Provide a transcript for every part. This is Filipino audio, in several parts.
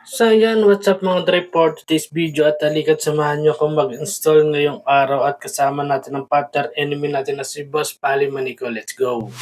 So ayan, what's up mga Dre for today's video at halika't samahan nyo akong mag-install ngayong araw at kasama natin ang partner enemy natin na si Boss Pali Manico. Let's go!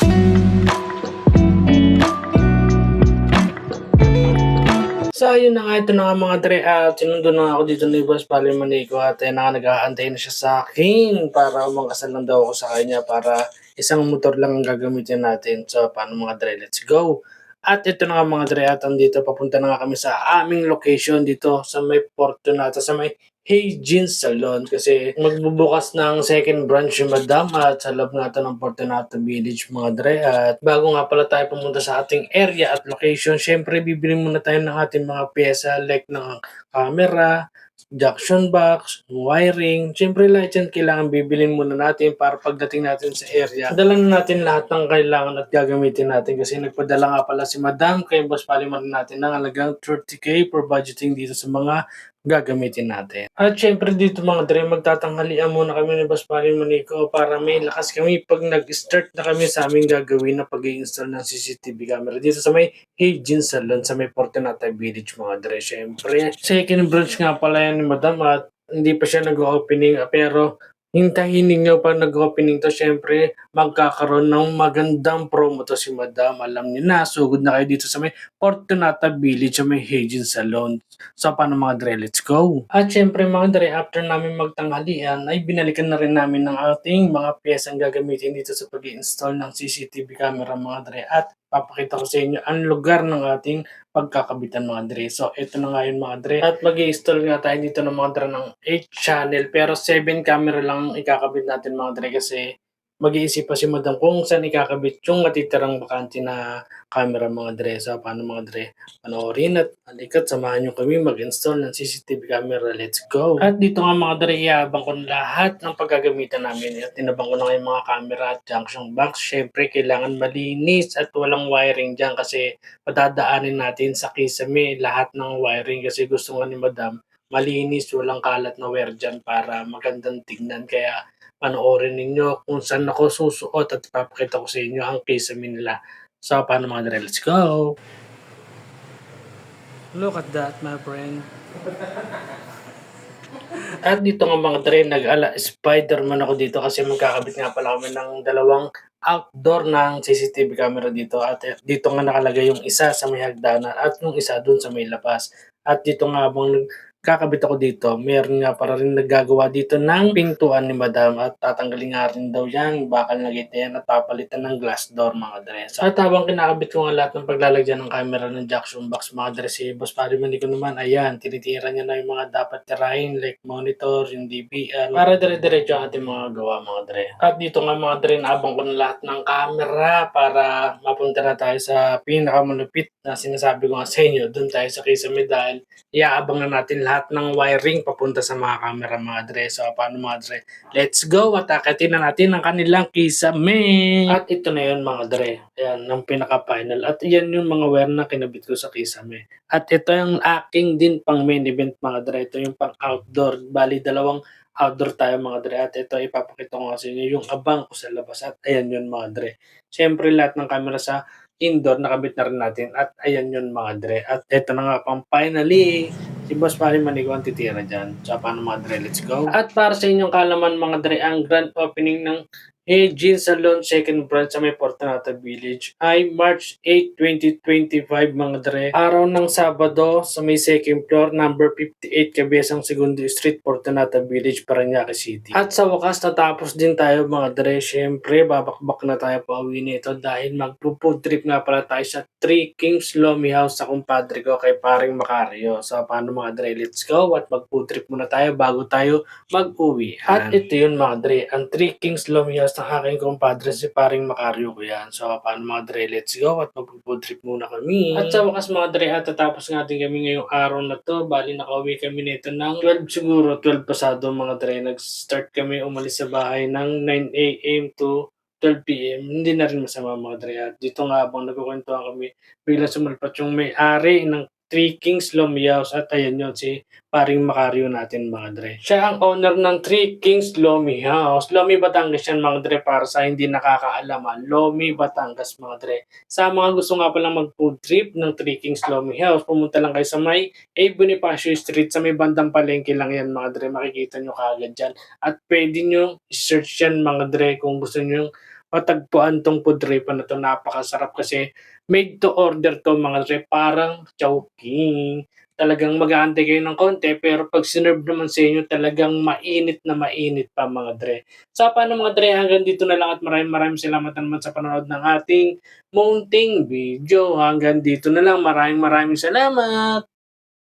So ayun na nga, ito na nga mga Dre, sinundo na nga ako dito ni Boss Pali Manico at na nga nag-aantay na siya sa akin para umangasal lang daw ako sa kanya para isang motor lang ang gagamitin natin. So paano mga Dre, let's go! At ito na nga mga Dre, at andito papunta na nga kami sa aming location dito sa may Fortunato, sa may Hey Jeans Salon kasi magbubukas ng second branch yung Madam at sa loob nga ito ng Fortunato Village mga Dre. At bago nga pala tayo pumunta sa ating area at location, syempre bibili muna tayo ng ating mga pyesa like ng camera, junction box, wiring. Syempre lahat yan kailangan bibilin muna natin para pagdating natin sa area, dala na natin lahat ng kailangan at gagamitin natin kasi nagpadala nga pala si Madam kay Boss Paliman natin ng halagang 30K for budgeting dito sa mga gagamitin natin. At syempre dito mga Dre, magtatanghalian muna kami ni Boss Pali Manico para may lakas kami pag nag-start na kami sa aming gagawin na pag-i-install ng CCTV camera dito sa may Hagin Salon sa may Fortunata Village mga Dre. Syempre, second branch nga pala yan ni Madam at hindi pa siya nag-opening pero hintayin ninyo pa nag-opening to, syempre magkakaroon ng magandang promo to si Madam. Alam niyo na, sugod na kayo dito sa may Fortunata Village sa may Hagin Salon. So paano mga Dre, let's go! At syempre mga Dre, after namin magtanghalian ay binalikan na rin namin ng ating mga piyesang gagamitin dito sa pag-i-install ng CCTV camera mga Dre. At papakita ko sa inyo ang lugar ng ating pagkakabitan mga Dre. So ito na nga yun mga Dre. At mag-i-install nga tayo dito ng mga Dre ng 8 channel pero 7 camera lang ang ikakabit natin mga Dre kasi mag-iisip pa si Madam kung saan ikakabit yung matitirang bakante na camera mga Dre. So paano mga Dre? Panoorin at halika't samahan nyo kami mag-install ng CCTV camera. Let's go! At dito nga mga Dre, iabang ko na lahat ng paggagamitan namin. At tinabang ko na nga yung mga camera at junction box. Syempre, kailangan malinis at walang wiring dyan kasi padadaanin natin sa kisame lahat ng wiring kasi gusto nga ni Madam malinis, walang kalat na wire dyan para magandang tignan. Kaya panoorin ninyo kung saan ako susuot at papakita ko sa inyo ang kisame nila. So, paano mga Dre? Let's go! Look at that, my friend. At dito nga mga Dre, nag-ala Spider-Man ako dito kasi magkakabit nga pala kami ng dalawang outdoor ng CCTV camera dito. At dito nga nakalagay yung isa sa may hagdanan at yung isa dun sa may labas. At dito nga habang kakabit ako dito, meron nga para rin naggagawa dito ng pintuan ni Madam at tatanggalin nga rin daw yan, bakal na gate yan at papalitan ng glass door mga Dre. So, at habang kinakabit ko nga lahat ng paglalagyan ng camera ng junction box mga Dre, si Boss Pariman ko naman, ayan, tinitira niya na yung mga dapat tirahin like monitor, yung DVR, para dire-diretso ang ating mga gawa mga Dre. At dito nga mga Dre, naabang ko na lahat ng camera para mapunta na tayo sa pinakamalupit na sinasabi ko nga sa inyo, doon tayo sa Kisame dahil iaabang na natin lahat ng wiring papunta sa mga camera mga Dre. So paano mga Dre? Let's go at akitin na natin ang kanilang Kisame. At ito na yun mga Dre. Ayan, ang pinaka-final. At yan yung mga wire na kinabit ko sa Kisame. At ito yung aking din pang main event mga Dre. Ito yung pang outdoor. Bali dalawang outdoor tayo mga Dre. At ito ipapakita ko nga sa inyo yung abang ko sa labas. At ayan yun mga Dre. Siyempre lahat ng camera sa indoor nakabit na rin natin at ayan yun mga Dre. At eto na nga pang finally, si Boss Pari Manigo ang titira dyan. So paano mga Dre, let's go. At para sa inyong kalaman mga Dre, ang grand opening ng Jean Salon second branch sa may Fortunata Village ay March 8, 2025 mga Dre. Araw ng Sabado sa may second floor, number 58 Cabezang Segundo Street, Fortunata Village, Parañaque City. At sa wakas natapos din tayo mga Dre. Syempre, babakbak na tayo pa uwi nito dahil magpo-food trip nga pala tayo sa Three Kings Lomi House sa kumpadre ko kay paring Macario. So paano mga Dre, let's go at mag-food trip muna tayo bago tayo mag-uwi. At ito yun mga Dre, ang Three Kings Lomi House ng aking kumpadre si paring Macario ko yan. So paano mga Dre, let's go at mag-food trip muna kami. At sa wakas mga Dre, at tatapos nga din kami ngayong araw na to. Bali nakauwi kami nito ng 12 siguro, 12 pasado mga Dre. Nag-start kami umalis sa bahay ng 9 a.m. to 12 p.m. Hindi na rin masama mga Dre. At dito nga habang nagkukwentuhan kami, biglang sumalpat yung may-ari ng Three Kings Lomiaus at ayan yun si paring Macario natin mga dre. Siya ang owner ng Three Kings Lomi House. Lomi, Batangas yan mga dre para sa hindi nakakaalam. Lomi, Batangas mga dre. Sa mga gusto nga palang mag-food trip ng Three Kings Lomi House, pumunta lang kayo sa may A. Bonifacio Street, sa may bandang palengke lang yan mga dre. Makikita nyo kaagad dyan. At pwede nyo search yan mga dre kung gusto nyo matagpuan tong food trip na to. Napakasarap kasi made to order 'to mga dre, parang Chowking. Talagang mag-aantay kayo ng konti pero 'pag sinerve naman sa inyo talagang mainit na mainit pa mga dre. Sa paano mga dre, hanggang dito na lang at maraming salamat na naman sa panonood ng ating munting video. Hanggang dito na lang, maraming salamat.